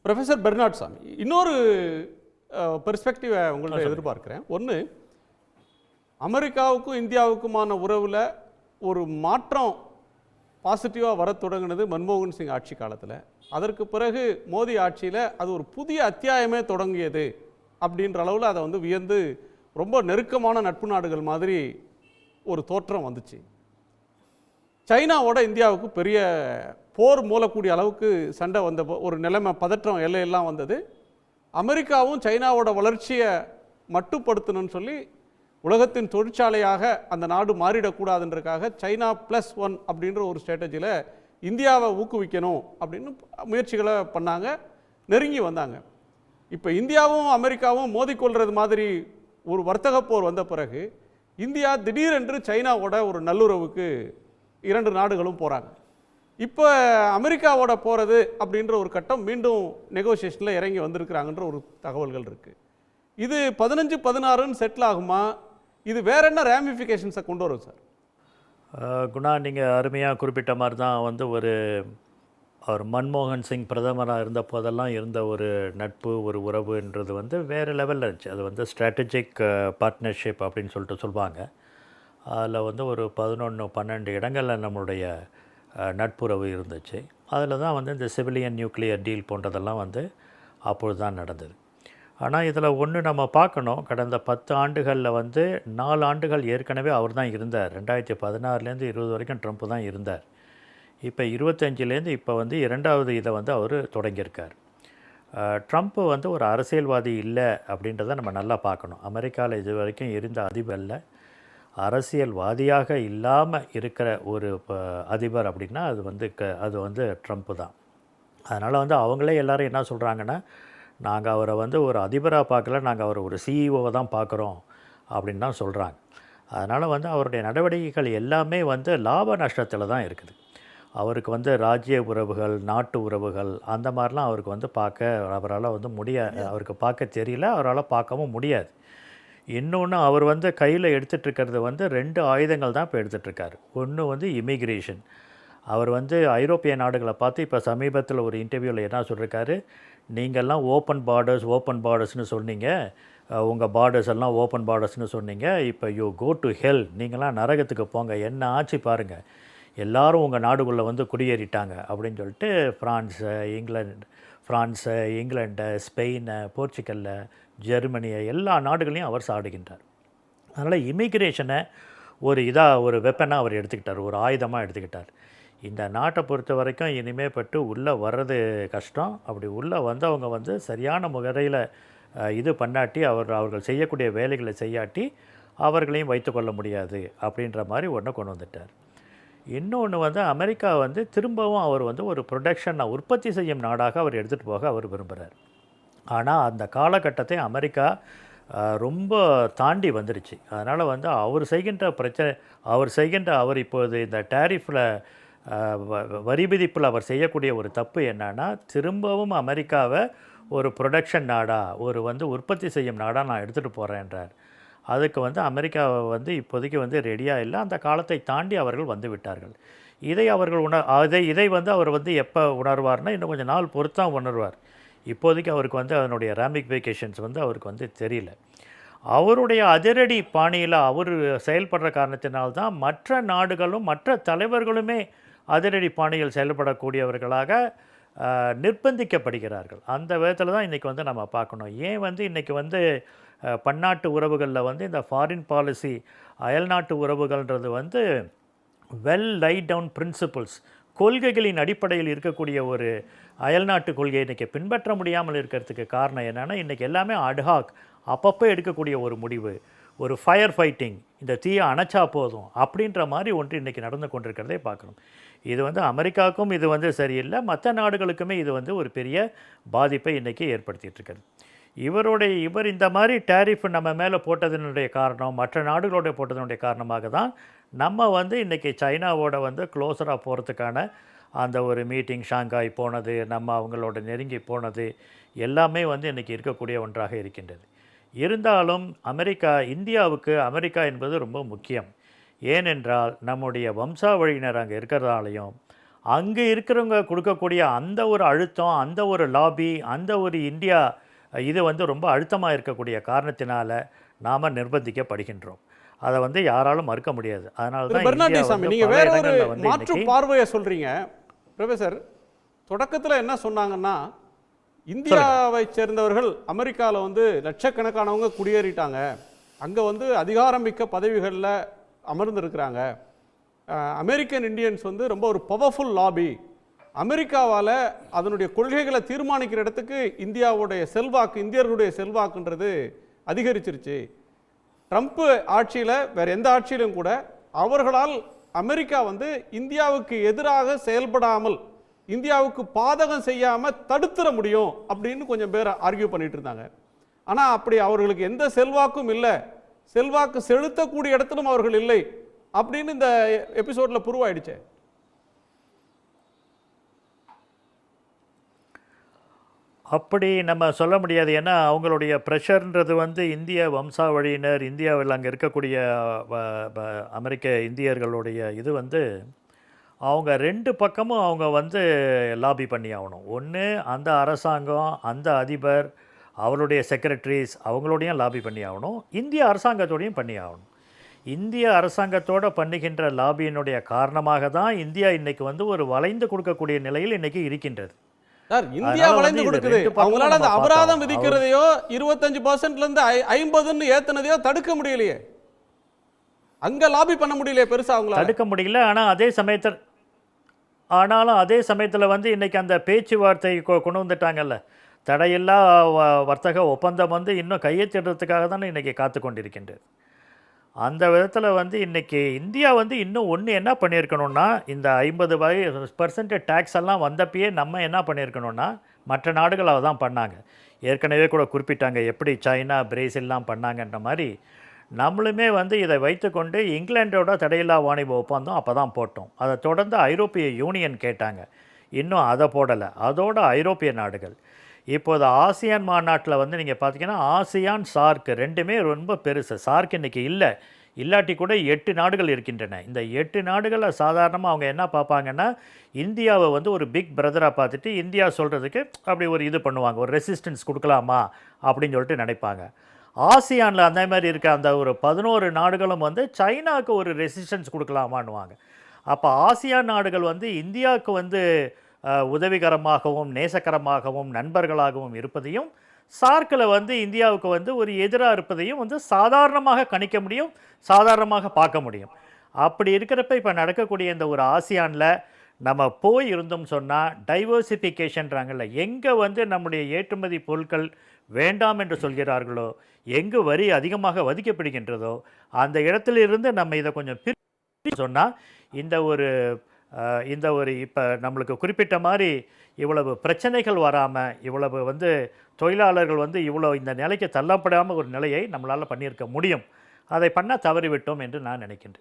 Professor Bernard சாமி, இன்னொரு பெர்ஸ்பெக்டிவை உங்கள்ட்ட எதிர்பார்க்குறேன். ஒன்று, அமெரிக்காவுக்கும் இந்தியாவுக்குமான உறவில் ஒரு மாற்றம் பாசிட்டிவாக வர தொடங்கினது மன்மோகன் சிங் ஆட்சி காலத்தில். அதற்கு பிறகு மோடி ஆட்சியில் அது ஒரு புதிய அத்தியாயமே தொடங்கியது அப்படின்ற அளவில் அதை வந்து வியந்து ரொம்ப நெருக்கமான நட்பு நாடுகள் மாதிரி ஒரு தோற்றம் வந்துச்சு. சைனாவோட இந்தியாவுக்கு பெரிய போர் மூலக்கூடிய அளவுக்கு சண்டை வந்த ஒரு நிலைமை, பதற்றம், எல்லையெல்லாம் வந்தது. அமெரிக்காவும் சைனாவோட வளர்ச்சியை மட்டுப்படுத்தணும்னு சொல்லி உலகத்தின் தொழிற்சாலையாக அந்த நாடு மாறிடக்கூடாதுன்றதுக்காக சைனா +1 அப்படின்ற ஒரு ஸ்ட்ராட்டஜியில் இந்தியாவை ஊக்குவிக்கணும் அப்படின்னு முயற்சிகளை பண்ணாங்க, நெருங்கி வந்தாங்க. இப்போ இந்தியாவும் அமெரிக்காவும் மோதிக்கொள்வது மாதிரி ஒரு வர்த்தக போர் வந்த பிறகு இந்தியா திடீரென்று சைனாவோட ஒரு நல்லுறவுக்கு 2 நாடுகளும் போகிறாங்க. இப்போ அமெரிக்காவோட போகிறது அப்படின்ற ஒரு கட்டம் மீண்டும் நெகோசியேஷனில் இறங்கி வந்திருக்கிறாங்கன்ற ஒரு தகவல்கள் இருக்குது. இது 15-16 செட்டில் ஆகுமா? இது வேற என்ன ரேமிஃபிகேஷன்ஸை கொண்டு வரும் சார்? குணா, நீங்கள் அருமையாக குறிப்பிட்ட மாதிரி தான் வந்து அவர் மன்மோகன் சிங் பிரதமராக இருந்த போதெல்லாம் இருந்த ஒரு நட்பு, ஒரு உறவுன்றது வந்து வேறு லெவலில் இருந்துச்சு. அது வந்து ஸ்ட்ராட்டஜிக் பார்ட்னர்ஷிப் அப்படின்னு சொல்லிட்டு சொல்லுவாங்க. அதில் வந்து ஒரு 11-12 இடங்களில் நம்மளுடைய நட்புறவு இருந்துச்சு. அதில் தான் வந்து இந்த சிவிலியன் நியூக்ளியர் டீல் போன்றதெல்லாம் வந்து அப்பொழுது தான் நடந்தது. ஆனால் இதில் ஒன்று நம்ம பார்க்கணும், கடந்த 10 ஆண்டுகளில் வந்து 4 ஆண்டுகள் ஏற்கனவே அவர் தான் இருந்தார். 2016லேருந்து 20 வரைக்கும் ட்ரம்ப் தான் இருந்தார். இப்போ 25லேருந்து இப்போ வந்து 2வது இதை வந்து அவர் தொடங்கியிருக்கார். ட்ரம்ப் வந்து ஒரு அரசியல்வாதி இல்லை அப்படின்றத நம்ம நல்லா பார்க்கணும். அமெரிக்காவில் இது வரைக்கும் இருந்த அதிபரில் அரசியல்வாதியாக இல்லாமல் இருக்கிற ஒரு அதிபர் அப்படின்னா அது வந்து ட்ரம்ப்பு தான். அதனால் வந்து அவங்களே எல்லோரும் என்ன சொல்கிறாங்கன்னா, நாங்கள் அவரை வந்து ஒரு அதிபராக பார்க்கல, நாங்கள் அவரை ஒரு சிஇஓவை தான் பார்க்குறோம் அப்படின்னு தான் சொல்கிறாங்க. அதனால் வந்து அவருடைய நடவடிக்கைகள் எல்லாமே வந்து லாப நஷ்டத்தில் தான் இருக்குது. அவருக்கு வந்து ராஜ்ய உறவுகள், நாட்டு உறவுகள் அந்த மாதிரிலாம் அவருக்கு வந்து அவரால் வந்து அவருக்கு பார்க்க தெரியல, அவரால் பார்க்கவும் முடியாது. இன்னொன்று, அவர் வந்து கையில் எடுத்துகிட்ருக்கிறது வந்து 2 ஆயுதங்கள் தான் இப்போ எடுத்துகிட்ருக்காரு. ஒன்று வந்து இமிக்ரேஷன். அவர் வந்து ஐரோப்பிய நாடுகளை பார்த்து இப்போ சமீபத்தில் ஒரு இன்டர்வியூவில் என்ன சொல்லியிருக்காரு, நீங்கள்லாம் ஓப்பன் பார்டர்ஸ்னு சொன்னீங்க, உங்கள் பார்டர்ஸ் எல்லாம் ஓப்பன் பார்டர்ஸ்னு சொன்னீங்க, இப்போ யூ கோ டு ஹெல், நீங்களாம் நரகத்துக்கு போங்க, என்ன ஆச்சு பாருங்கள், எல்லோரும் உங்கள் நாடுகளில் வந்து குடியேறிட்டாங்க அப்படின்னு சொல்லிட்டு ஃப்ரான்ஸு, இங்கிலாண்டு, ஸ்பெயினு, போர்ச்சுகல்ல, ஜெர்மனியை எல்லா நாடுகளையும் அவர் சாடுகின்றார். அதனால் இமிக்ரேஷனை ஒரு வெப்பனாக அவர் எடுத்துக்கிட்டார், ஒரு ஆயுதமாக எடுத்துக்கிட்டார். இந்த நாட்டை பொறுத்த வரைக்கும் இனிமேப்பட்டு உள்ளே வர்றது கஷ்டம். அப்படி உள்ளே வந்தவங்க வந்து சரியான முறையில் இது பண்ணாட்டி, அவர்கள் செய்யக்கூடிய வேலைகளை செய்யாட்டி அவர்களையும் வைத்துக்கொள்ள முடியாது அப்படின்ற மாதிரி ஒன்றை கொண்டு வந்துட்டார். இன்னொன்று வந்து அமெரிக்கா வந்து திரும்பவும் அவர் வந்து ஒரு உற்பத்தி செய்யும் நாடாக அவர் எடுத்துகிட்டு போக அவர் விரும்புகிறார். ஆனால் அந்த காலகட்டத்தை அமெரிக்கா ரொம்ப தாண்டி வந்துடுச்சு. அதனால் வந்து அவர் இப்போது இந்த டேரிஃபில் வரி விதிப்பில் அவர் செய்யக்கூடிய ஒரு தப்பு என்னன்னா, திரும்பவும் அமெரிக்காவை ஒரு ப்ரொடக்ஷன் நாடாக, ஒரு வந்து உற்பத்தி செய்யும் நாடாக நான் எடுத்துகிட்டு போகிறேன்றார். அதுக்கு வந்து அமெரிக்காவை வந்து இப்போதைக்கு வந்து ரெடியாக இல்லை. அந்த காலத்தை தாண்டி அவர்கள் வந்து விட்டார்கள். இதை வந்து அவர் வந்து எப்போ உணர்வார்னா, இன்னும் கொஞ்சம் நாள் பொறுத்தான் உணர்வார். இப்போதைக்கு அவருக்கு வந்து அதனுடைய ராமிஃபிகேஷன்ஸ் வந்து அவருக்கு வந்து தெரியல. அவருடைய அதிரடி பாணியில் அவர் செயல்படுற காரணத்தினால்தான் மற்ற நாடுகளும் மற்ற தலைவர்களுமே அதிரடி பாணியில் செயல்படக்கூடியவர்களாக நிர்பந்திக்கப்படுகிறார்கள். அந்த விதத்தில் தான் இன்றைக்கி வந்து நம்ம பார்க்கணும். ஏன் வந்து இன்றைக்கி வந்து பன்னாட்டு உறவுகளில் வந்து இந்த ஃபாரின் பாலிசி, அயல்நாட்டு உறவுகள்ன்றது வந்து லை டவுன் பிரின்சிபிள்ஸ், கொள்கைகளின் அடிப்படையில் இருக்கக்கூடிய ஒரு அயல்நாட்டு கொள்கையை இன்றைக்கி பின்பற்ற முடியாமல் இருக்கிறதுக்கு காரணம் என்னென்னா, இன்றைக்கி எல்லாமே அட்ஹாக், அப்பப்போ எடுக்கக்கூடிய ஒரு முடிவு, ஒரு ஃபயர் ஃபைட்டிங், இந்த தீயை அணைச்சா போதும் அப்படின்ற மாதிரி ஒன்று இன்றைக்கி நடந்து கொண்டிருக்கிறதே பார்க்கணும். இது வந்து அமெரிக்காவுக்கும் இது வந்து சரியில்லை, மற்ற நாடுகளுக்குமே இது வந்து ஒரு பெரிய பாதிப்பை இன்றைக்கி ஏற்படுத்திகிட்ருக்கிறது. இவர் இந்த மாதிரி டேரிஃப் நம்ம மேலே போட்டதனுடைய காரணம், மற்ற நாடுகளோட போட்டதனுடைய காரணமாக தான் நம்ம வந்து இன்றைக்கி சைனாவோட வந்து க்ளோஸராக போகிறதுக்கான அந்த ஒரு மீட்டிங், ஷாங்காய் போனது, நம்ம அவங்களோட நெருங்கி போனது எல்லாமே வந்து இன்றைக்கி இருக்கக்கூடிய ஒன்றாக இருக்கின்றது. இருந்தாலும் இந்தியாவுக்கு அமெரிக்கா என்பது ரொம்ப முக்கியம். ஏனென்றால் நம்முடைய வம்சாவழியினர் அங்கே இருக்கிறதாலையும், அங்கே இருக்கிறவங்க கொடுக்கக்கூடிய அந்த ஒரு அழுத்தம், அந்த ஒரு லாபி, அந்த ஒரு இந்தியா இது வந்து ரொம்ப அழுத்தமாக இருக்கக்கூடிய காரணத்தினால நாம் நிர்பந்திக்கப்படுகின்றோம். அதை வந்து யாராலும் மறுக்க முடியாது. அதனால திரு தான் இந்தியா பெர்னாண்டோ சாமி, வந்து நீங்க பல வேற ஒரு இடங்களில் வந்து மாற்று இன்னைக்கு பார்வையை சொல்றீங்க. ப்ரொஃபசர், தொடக்கத்துல என்ன சொன்னாங்கன்னா, சொல்லுங்க. இந்தியாவை சேர்ந்தவர்கள் அமெரிக்காவில் வந்து லட்சக்கணக்கானவங்க குடியேறிட்டாங்க, அங்க வந்து அதிகாரமிக்க பதவிகளில் அமர்ந்திருக்கிறாங்க, அமெரிக்கன் இந்தியன்ஸ் வந்து ரொம்ப ஒரு பவர்ஃபுல் லாபி, அமெரிக்காவால் அதனுடைய கொள்கைகளை தீர்மானிக்கிற இடத்துக்கு இந்தியாவுடைய செல்வாக்கு, இந்தியர்களுடைய செல்வாக்குன்றது அதிகரிச்சிருச்சு. ட்ரம்ப் ஆட்சியில் வேற எந்த ஆட்சியிலும் கூட அவர்களால் அமெரிக்கா வந்து இந்தியாவுக்கு எதிராக செயல்படாமல், இந்தியாவுக்கு பாதகம் செய்யாமல் தடுத்துட முடியும் அப்படின்னு கொஞ்சம் பேர் ஆர்கியூ பண்ணிட்டு இருந்தாங்க. ஆனால் அப்படி அவர்களுக்கு எந்த செல்வாக்கும் இல்லை, செல்வாக்கு செலுத்தக்கூடிய இடத்திலும் அவர்கள் இல்லை அப்படின்னு இந்த எபிசோடில் ப்ரூவ் ஆயிடுச்சு. அப்படி நம்ம சொல்ல முடியாது. ஏன்னா அவங்களுடைய ப்ரெஷர்ன்றது வந்து இந்திய வம்சாவழியினர், இந்தியாவில் அங்கே இருக்கக்கூடிய அமெரிக்க இந்தியர்களுடைய இது வந்து அவங்க 2 பக்கமும் அவங்க வந்து லாபி பண்ணி ஆகணும். ஒன்று அந்த அரசாங்கம், அந்த அதிபர், அவருடைய செக்ரட்டரிஸ் அவங்களோடையும் லாபி பண்ணி ஆகணும், இந்திய அரசாங்கத்தோடையும் பண்ணி ஆகணும். இந்திய அரசாங்கத்தோடு பண்ணுகின்ற லாபியினுடைய காரணமாக தான் இந்தியா இன்றைக்கி வந்து ஒரு வளைந்து கொடுக்கக்கூடிய நிலையில் இன்றைக்கி இருக்கின்றது. சார், இந்தியா வளைந்து கொடுக்குது. அவங்களால அந்த அபராதம் விதிக்கிறதையோ 25% இருந்து 50ன்னு ஏத்துனதையோ தடுக்க முடியலையே, அங்க லாபி பண்ண முடியலையே பெருசா அவங்களால. தடுக்க முடியல. ஆனாலும் அதே சமயத்தில் வந்து இன்றைக்கி அந்த பேச்சுவார்த்தை கொண்டு வந்துட்டாங்கல்ல, தடையில்லா வர்த்தக ஒப்பந்தம் வந்து இன்னும் கையெழுத்திடுறதுக்காக தானே இன்றைக்கி காத்து கொண்டிருக்கின்றது. அந்த விதத்தில் வந்து இன்றைக்கி இந்தியா வந்து இன்னும் ஒன்று என்ன பண்ணியிருக்கணும்னா, இந்த 50% டேக்ஸ் எல்லாம் வந்தப்பயே நம்ம என்ன பண்ணியிருக்கணும்னா, மற்ற நாடுகள் அதை தான் பண்ணாங்க. ஏற்கனவே கூட குறிப்பிட்டாங்க எப்படி சைனா, பிரேசில்லாம் பண்ணாங்கன்ற மாதிரி நம்மளுமே வந்து இதை வைத்துக்கொண்டு இங்கிலாண்டோட தடையில்லா வாணிப ஒப்பந்தம் அப்போ தான் போட்டோம். அதை தொடர்ந்து ஐரோப்பிய யூனியன் கேட்டாங்க, இன்னும் அதை போடலை. அதோட ஐரோப்பிய நாடுகள் இப்போது ஆசியான் மாநாட்டில் வந்து நீங்கள் பார்த்தீங்கன்னா ஆசியான், சார்க் ரெண்டுமே ரொம்ப பெருசு. சார்க் இன்றைக்கி இல்லாட்டி கூட 8 நாடுகள் இருக்கின்றன. இந்த 8 நாடுகளை சாதாரணமாக அவங்க என்ன பார்ப்பாங்கன்னா, இந்தியாவை வந்து ஒரு பிக் பிரதராக பார்த்துட்டு இந்தியா சொல்கிறதுக்கு அப்படி ஒரு இது பண்ணுவாங்க, ஒரு ரெசிஸ்டன்ஸ் கொடுக்கலாமா அப்படின்னு சொல்லிட்டு நினைப்பாங்க. ஆசியானில் அந்த மாதிரி இருக்க அந்த ஒரு 11 நாடுகளும் வந்து சைனாவுக்கு ஒரு ரெசிஸ்டன்ஸ் கொடுக்கலாமான்னுவாங்க. அப்போ ஆசியான் நாடுகள் வந்து இந்தியாவுக்கு வந்து உதவிகரமாகவும் நேசக்கரமாகவும் நண்பர்களாகவும் இருப்பதையும், சார்க்கில் வந்து இந்தியாவுக்கு வந்து ஒரு எதிராக இருப்பதையும் வந்து சாதாரணமாக கணிக்க முடியும், சாதாரணமாக பார்க்க முடியும். அப்படி இருக்கிறப்ப இப்போ நடக்கக்கூடிய இந்த ஒரு ஆசியானில் நம்ம போய் இருந்தோம் சொன்னால் டைவர்சிஃபிகேஷன்றாங்கல்ல, எங்கே வந்து நம்முடைய ஏற்றுமதி பொருட்கள் வேண்டாம் என்று சொல்கிறார்களோ, எங்கு வரி அதிகமாக வதிக்கப்படுகின்றதோ அந்த இடத்திலிருந்து நம்ம இதை கொஞ்சம் பிரித்து சொன்னால் இந்த ஒரு இப்போ நம்மளுக்கு குறிப்பிட்ட மாதிரி இவ்வளவு பிரச்சனைகள் வராமல், இவ்வளவு வந்து தொழிலாளர்கள் வந்து இவ்வளோ இந்த நிலைக்கு தள்ளப்படாமல் ஒரு நிலையை நம்மளால் பண்ணியிருக்க முடியும். அதை பண்ண தவறிவிட்டோம் என்று நான் நினைக்கின்றேன்.